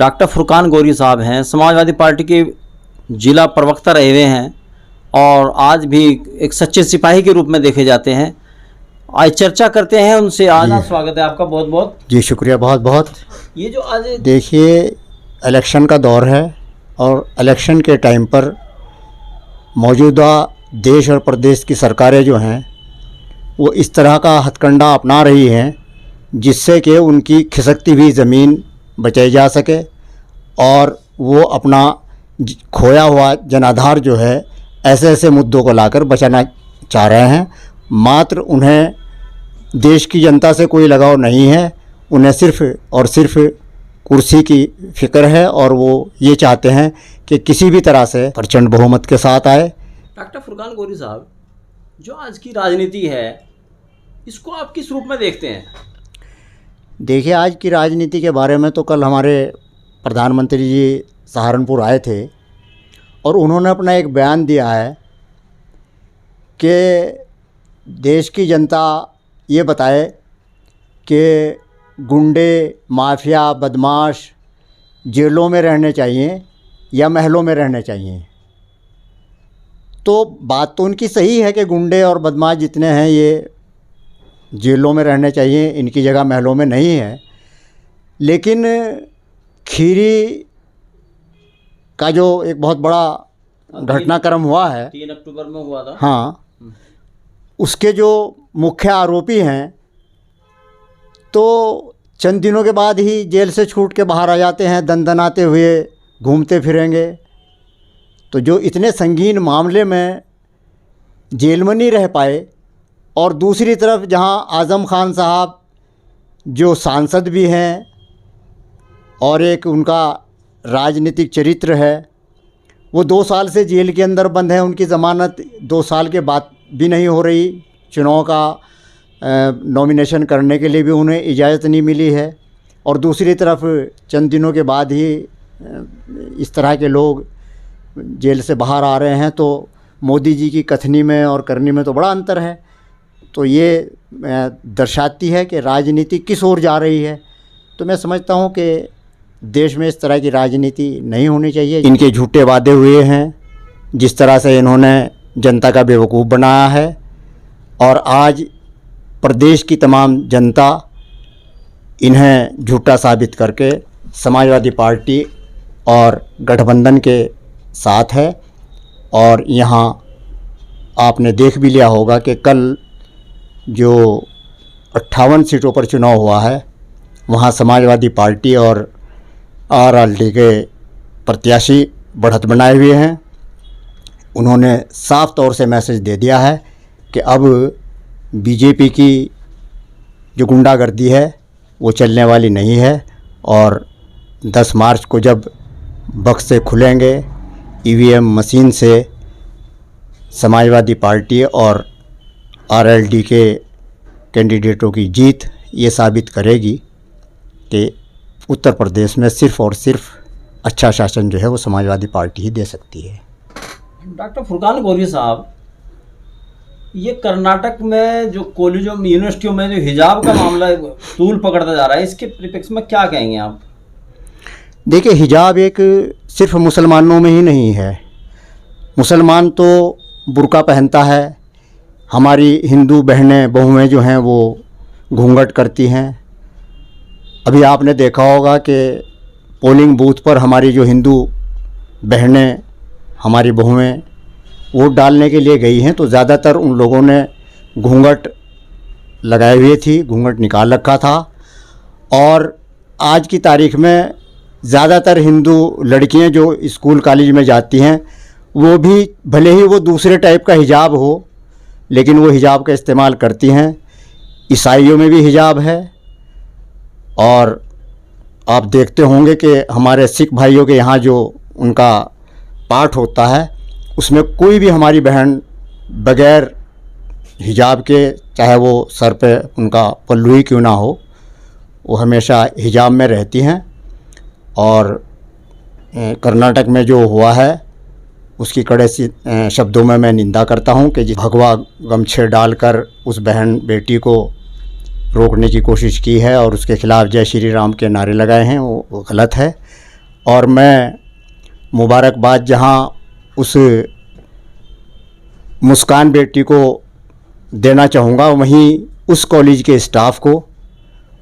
Doctor Furqan Gauri साहब हैं, Samajwadi party के जिला प्रवक्ता रहे हुए हैं और आज भी एक सच्चे सिपाही के रूप में देखे जाते हैं। आज चर्चा करते हैं उनसे। आज स्वागत है आपका बहुत बहुत। जी शुक्रिया बहुत बहुत। ये जो आज देखिए इलेक्शन का दौर है और इलेक्शन के टाइम पर मौजूदा देश और प्रदेश की सरकारें जो हैं वो इस तरह का हथकंडा अपना रही हैं जिससे कि उनकी खिसकती हुई ज़मीन बचाई जा सके और वो अपना खोया हुआ जनाधार जो है ऐसे ऐसे मुद्दों को लाकर बचाना चाह रहे हैं। मात्र उन्हें देश की जनता से कोई लगाव नहीं है, उन्हें सिर्फ़ और सिर्फ कुर्सी की फ़िक्र है और वो ये चाहते हैं कि किसी भी तरह से प्रचंड बहुमत के साथ आए। डॉक्टर फुरकान गौरी साहब, जो आज की राजनीति है इसको आप किस रूप में देखते हैं? देखिए आज की राजनीति के बारे में तो कल हमारे प्रधानमंत्री जी सहारनपुर आए थे और उन्होंने अपना एक बयान दिया है कि देश की जनता ये बताए कि गुंडे, माफिया, बदमाश जेलों में रहने चाहिए या महलों में रहने चाहिए। तो बात तो उनकी सही है कि गुंडे और बदमाश जितने हैं ये जेलों में रहने चाहिए, इनकी जगह महलों में नहीं है। लेकिन खीरी का जो एक बहुत बड़ा घटनाक्रम हुआ है 3 अक्टूबर में हुआ था, हाँ, उसके जो मुख्य आरोपी हैं तो चंद दिनों के बाद ही जेल से छूट के बाहर आ जाते हैं, दनदनाते हुए घूमते फिरेंगे। तो जो इतने संगीन मामले में जेल में नहीं रह पाए और दूसरी तरफ जहां आज़म खान साहब जो सांसद भी हैं और एक उनका राजनीतिक चरित्र है, वो 2 साल से जेल के अंदर बंद हैं, उनकी ज़मानत 2 साल के बाद भी नहीं हो रही, चुनाव का नॉमिनेशन करने के लिए भी उन्हें इजाज़त नहीं मिली है। और दूसरी तरफ चंद दिनों के बाद ही इस तरह के लोग जेल से बाहर आ रहे हैं। तो मोदी जी की कथनी में और करनी में तो बड़ा अंतर है। तो ये दर्शाती है कि राजनीति किस ओर जा रही है। तो मैं समझता हूँ कि देश में इस तरह की राजनीति नहीं होनी चाहिए। इनके झूठे वादे हुए हैं, जिस तरह से इन्होंने जनता का बेवकूफ़ बनाया है और आज प्रदेश की तमाम जनता इन्हें झूठा साबित करके समाजवादी पार्टी और गठबंधन के साथ है। और यहाँ आपने देख भी लिया होगा कि कल जो 58 सीटों पर चुनाव हुआ है वहाँ समाजवादी पार्टी और आरएलडी के प्रत्याशी बढ़त बनाए हुए हैं। उन्होंने साफ तौर से मैसेज दे दिया है कि अब बीजेपी की जो गुंडागर्दी है वो चलने वाली नहीं है और 10 मार्च को जब बक्से खुलेंगे ईवीएम मशीन से समाजवादी पार्टी और आरएलडी के कैंडिडेटों की जीत ये साबित करेगी कि उत्तर प्रदेश में सिर्फ़ और सिर्फ अच्छा शासन जो है वो समाजवादी पार्टी ही दे सकती है। डॉक्टर फुरकान गौरी साहब, ये कर्नाटक में जो कॉलेजों में, यूनिवर्सिटियों में जो हिजाब का मामला तूल पकड़ता जा रहा है, इसके परिप्रेक्ष्य में क्या कहेंगे आप? देखिए हिजाब एक सिर्फ मुसलमानों में ही नहीं है। मुसलमान तो बुर्का पहनता है, हमारी हिंदू बहनें बहुएं जो हैं वो घूंघट करती हैं। अभी आपने देखा होगा कि पोलिंग बूथ पर हमारी जो हिंदू बहनें, हमारी बहुएं वोट डालने के लिए गई हैं तो ज़्यादातर उन लोगों ने घूंघट लगाए हुए थी, घूंघट निकाल रखा था। और आज की तारीख में ज़्यादातर हिंदू लड़कियां जो स्कूल कॉलेज में जाती हैं वो भी भले ही वो दूसरे टाइप का हिजाब हो लेकिन वो हिजाब का इस्तेमाल करती हैं। ईसाइयों में भी हिजाब है और आप देखते होंगे कि हमारे सिख भाइयों के यहाँ जो उनका पाठ होता है उसमें कोई भी हमारी बहन बग़ैर हिजाब के, चाहे वो सर पे उनका पल्लू ही क्यों ना हो, वो हमेशा हिजाब में रहती हैं। और कर्नाटक में जो हुआ है उसकी कड़े शब्दों में मैं निंदा करता हूं कि भगवा गमछे डालकर उस बहन बेटी को रोकने की कोशिश की है और उसके खिलाफ़ जय श्री राम के नारे लगाए हैं, वो गलत है। और मैं मुबारकबाद जहाँ उस मुस्कान बेटी को देना चाहूँगा, वहीं उस कॉलेज के स्टाफ को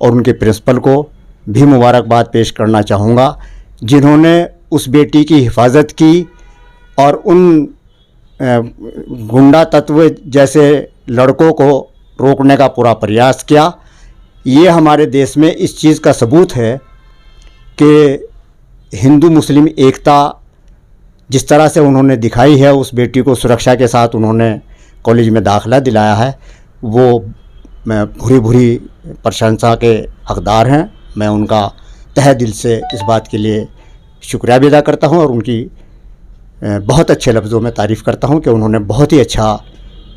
और उनके प्रिंसिपल को भी मुबारकबाद पेश करना चाहूँगा, जिन्होंने उस बेटी की हिफाजत की और उन गुंडा तत्व जैसे लड़कों को रोकने का पूरा प्रयास किया। ये हमारे देश में इस चीज़ का सबूत है कि हिंदू मुस्लिम एकता जिस तरह से उन्होंने दिखाई है, उस बेटी को सुरक्षा के साथ उन्होंने कॉलेज में दाखिला दिलाया है, वो मैं भूरी भूरी प्रशंसा के हकदार हैं। मैं उनका तहे दिल से इस बात के लिए शुक्रिया भी अदा करता हूं और उनकी बहुत अच्छे लफ्ज़ों में तारीफ़ करता हूं कि उन्होंने बहुत ही अच्छा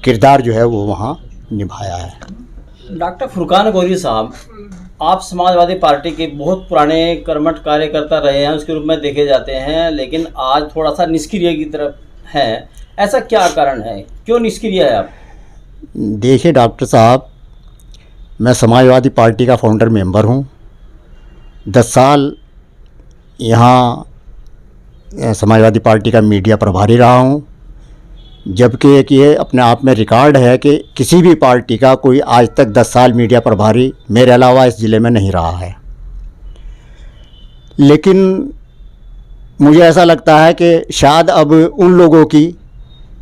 किरदार जो है वो वहाँ निभाया है। डॉक्टर फुरकान गौरी साहब, आप समाजवादी पार्टी के बहुत पुराने कर्मठ कार्यकर्ता रहे हैं, उसके रूप में देखे जाते हैं, लेकिन आज थोड़ा सा निष्क्रिय की तरफ हैं। ऐसा क्या कारण है, क्यों निष्क्रिय है आप? देखिए डॉक्टर साहब, मैं समाजवादी पार्टी का फाउंडर मेंबर हूँ। 10 साल यहाँ समाजवादी पार्टी का मीडिया प्रभारी रहा हूँ, जबकि एक ये अपने आप में रिकॉर्ड है कि किसी भी पार्टी का कोई आज तक 10 साल मीडिया प्रभारी मेरे अलावा इस ज़िले में नहीं रहा है। लेकिन मुझे ऐसा लगता है कि शायद अब उन लोगों की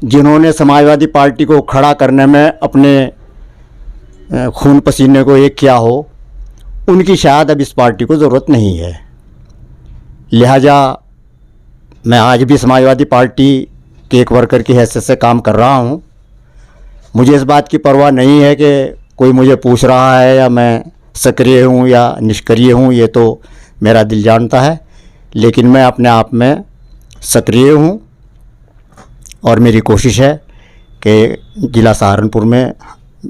जिन्होंने समाजवादी पार्टी को खड़ा करने में अपने खून पसीने को एक किया हो, उनकी शायद अब इस पार्टी को ज़रूरत नहीं है। लिहाजा मैं आज भी समाजवादी पार्टी के एक वर्कर की हैसियत से काम कर रहा हूँ। मुझे इस बात की परवाह नहीं है कि कोई मुझे पूछ रहा है या मैं सक्रिय हूँ या निष्क्रिय हूँ, ये तो मेरा दिल जानता है। लेकिन मैं अपने आप में सक्रिय हूँ और मेरी कोशिश है कि ज़िला सहारनपुर में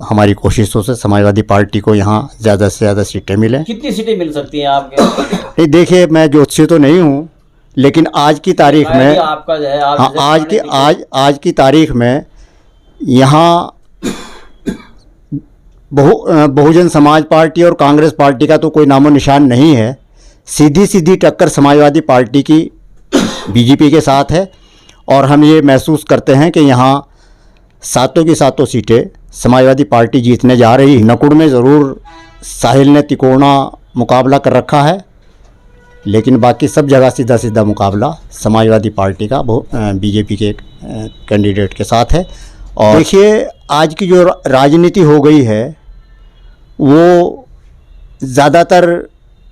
हमारी कोशिशों से समाजवादी पार्टी को यहाँ ज़्यादा से ज़्यादा सीटें मिलें। कितनी सीटें मिल सकती हैं आपके? नहीं, देखिए मैं ज्योतिषी तो नहीं हूँ, लेकिन आज की तारीख में आपका जो है हाँ, आज की तारीख में यहाँ बहुजन समाज पार्टी और कांग्रेस पार्टी का तो कोई नामो निशान नहीं है। सीधी टक्कर समाजवादी पार्टी की बीजेपी के साथ है और हम ये महसूस करते हैं कि यहाँ सातों की सातों सीटें समाजवादी पार्टी जीतने जा रही है। नकुड़ में ज़रूर साहिल ने तिकोना मुकाबला कर रखा है, लेकिन बाकी सब जगह सीधा मुकाबला समाजवादी पार्टी का बीजेपी के कैंडिडेट के साथ है। और देखिए आज की जो राजनीति हो गई है वो ज़्यादातर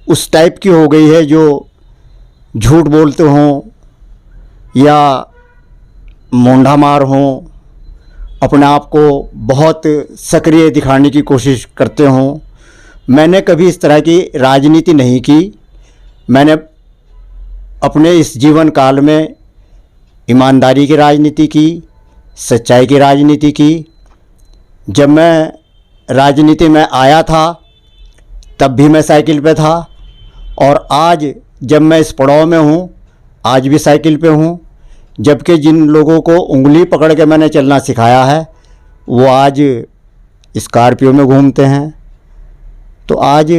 उस टाइप की हो गई है जो झूठ बोलते हों या मोंढा मार हों, अपने आप को बहुत सक्रिय दिखाने की कोशिश करते हों। मैंने कभी इस तरह की राजनीति नहीं की। मैंने अपने इस जीवन काल में ईमानदारी की राजनीति की, सच्चाई की राजनीति की। जब मैं राजनीति में आया था तब भी मैं साइकिल पे था और आज जब मैं इस पड़ाव में हूँ आज भी साइकिल पे हूँ। जबकि जिन लोगों को उंगली पकड़ के मैंने चलना सिखाया है वो आज स्कॉर्पियो में घूमते हैं। तो आज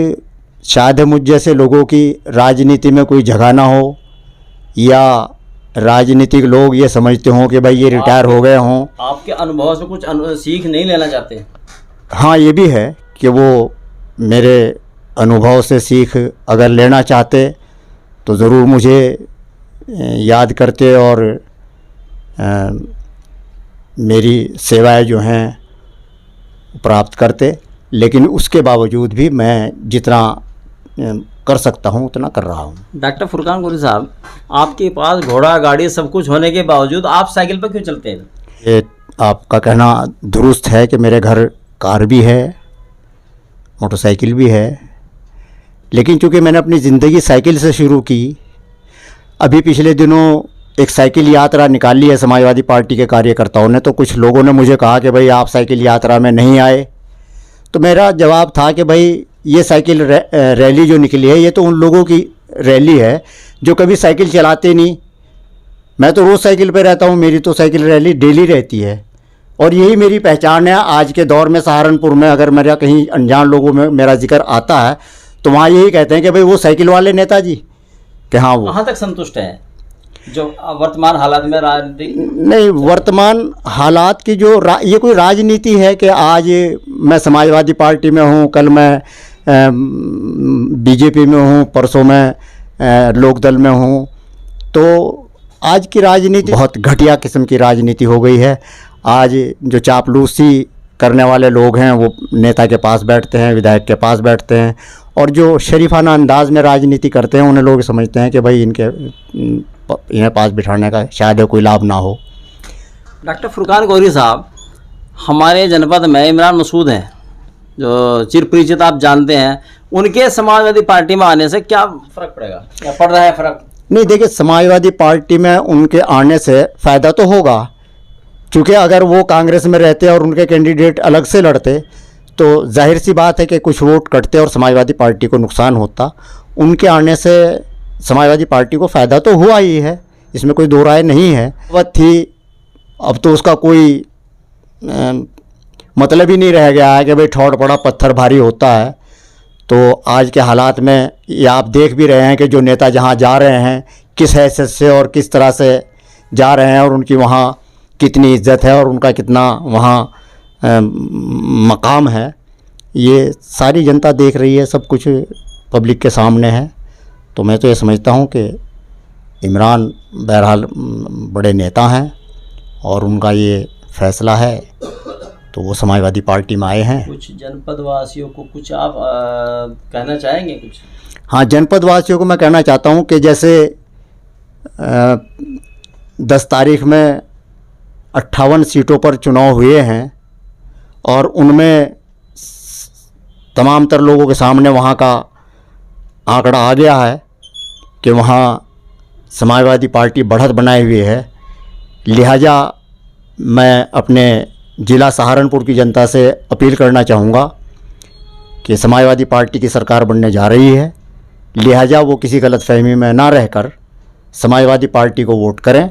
शायद मुझ जैसे लोगों की राजनीति में कोई जगह ना हो या राजनीतिक लोग ये समझते हों कि भाई ये रिटायर हो गए हों। आपके अनुभव से कुछ सीख नहीं लेना चाहते? हाँ, ये भी है कि वो मेरे अनुभव से सीख अगर लेना चाहते तो ज़रूर मुझे याद करते और मेरी सेवाएं जो हैं प्राप्त करते। लेकिन उसके बावजूद भी मैं जितना कर सकता हूँ उतना कर रहा हूँ। डॉक्टर फुरकान गौरी साहब, आपके पास घोड़ा गाड़ी सब कुछ होने के बावजूद आप साइकिल पर क्यों चलते हैं? ये आपका कहना दुरुस्त है कि मेरे घर कार भी है, मोटरसाइकिल भी है, लेकिन चूँकि मैंने अपनी ज़िंदगी साइकिल से शुरू की। अभी पिछले दिनों एक साइकिल यात्रा निकाली है समाजवादी पार्टी के कार्यकर्ताओं ने, तो कुछ लोगों ने मुझे कहा कि भाई आप साइकिल यात्रा में नहीं आए। तो मेरा जवाब था कि भाई ये साइकिल रैली जो निकली है ये तो उन लोगों की रैली है जो कभी साइकिल चलाते नहीं। मैं तो रोज़ साइकिल पे रहता हूँ, मेरी तो साइकिल रैली डेली रहती है और यही मेरी पहचान है। आज के दौर में सहारनपुर में अगर मेरा कहीं अनजान लोगों में मेरा जिक्र आता है तो वहाँ यही कहते हैं कि भाई वो साइकिल वाले नेताजी। कि हाँ वो कहाँ तक संतुष्ट है जो वर्तमान हालात में राजनीति? नहीं, वर्तमान हालात की जो ये कोई राजनीति है कि आज मैं समाजवादी पार्टी में हूँ, कल मैं बीजेपी में हूँ, परसों मैं लोकदल में हूँ, तो आज की राजनीति बहुत घटिया किस्म की राजनीति हो गई है। आज जो चापलूसी करने वाले लोग हैं वो नेता के पास बैठते हैं, विधायक के पास बैठते हैं, और जो शरीफाना अंदाज में राजनीति करते हैं उन्हें लोग समझते हैं कि भाई इन्हें पास बिठाने का शायद कोई लाभ ना हो। डॉक्टर फुरकान गौहरी साहब, हमारे जनपद में इमरान मसूद हैं जो चिर परिचित आप जानते हैं, उनके समाजवादी पार्टी में आने से क्या फ़र्क पड़ेगा या पड़ रहा है फ़र्क? नहीं, देखिए, समाजवादी पार्टी में उनके आने से फ़ायदा तो होगा, क्योंकि अगर वो कांग्रेस में रहते और उनके कैंडिडेट अलग से लड़ते तो जाहिर सी बात है कि कुछ वोट कटते और समाजवादी पार्टी को नुकसान होता। उनके आने से समाजवादी पार्टी को फ़ायदा तो हुआ ही है, इसमें कोई दो राय नहीं है। वह थी, अब तो उसका कोई मतलब ही नहीं रह गया है कि भाई ठोड़ पड़ा पत्थर भारी होता है। तो आज के हालात में ये आप देख भी रहे हैं कि जो नेता जहाँ जा रहे हैं किस हैसियत से और किस तरह से जा रहे हैं, और उनकी वहाँ कितनी इज्जत है और उनका कितना वहाँ मकाम है, ये सारी जनता देख रही है, सब कुछ पब्लिक के सामने है। तो मैं तो ये समझता हूँ कि इमरान बहरहाल बड़े नेता हैं और उनका ये फैसला है, तो वो समाजवादी पार्टी में आए हैं। कुछ जनपद वासियों को कुछ आप कहना चाहेंगे कुछ? हाँ, जनपद वासियों को मैं कहना चाहता हूँ कि जैसे 10 तारीख में 58 सीटों पर चुनाव हुए हैं और उनमें तमाम तर लोगों के सामने वहाँ का आंकड़ा आ गया है कि वहाँ समाजवादी पार्टी बढ़त बनाए हुए है। लिहाजा मैं अपने ज़िला सहारनपुर की जनता से अपील करना चाहूँगा कि समाजवादी पार्टी की सरकार बनने जा रही है, लिहाजा वो किसी गलतफहमी में ना रहकर समाजवादी पार्टी को वोट करें